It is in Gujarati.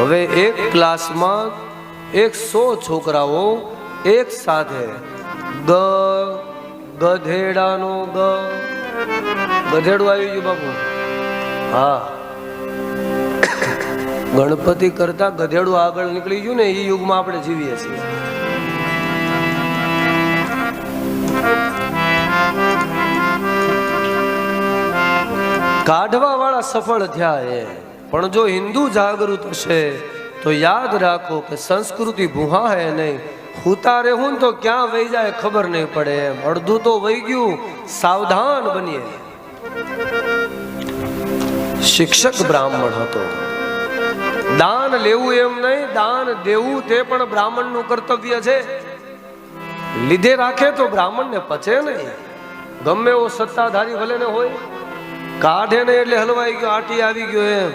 હવે એક ક્લાસમાં 100 છોકરાઓ એક સાથે ગધેડાનો ગધેડું આવી ગયું બાપુ. હા, ગણપતિ કરતા ગધેડું આગળ નીકળી ગયું ને એ યુગમાં આપણે જીવીએ છીએ. કાઢવા વાળા સફળ થયા છે, પણ જો હિન્દુ જાગૃત હશે તો યાદ રાખો કે સંસ્કૃતિ ભૂહા હે નહીં. હુતા રહેવું તો ક્યાં વહી જાય ખબર નહીં પડે. એમ અડધું તો વહી ગયું, સાવધાન બનીએ. શિક્ષક બ્રાહ્મણ હતો. દાન લેવું એમ નહીં, દાન દેવું તે પણ બ્રાહ્મણનું કર્તવ્ય છે. લીધે રાખે તો બ્રાહ્મણને પચે નહીં. ગમે એવો સત્તાધારી ભલે ને હોય, કાઢે ને એટલે હલવાઈ ગયો, આટી આવી ગયો એમ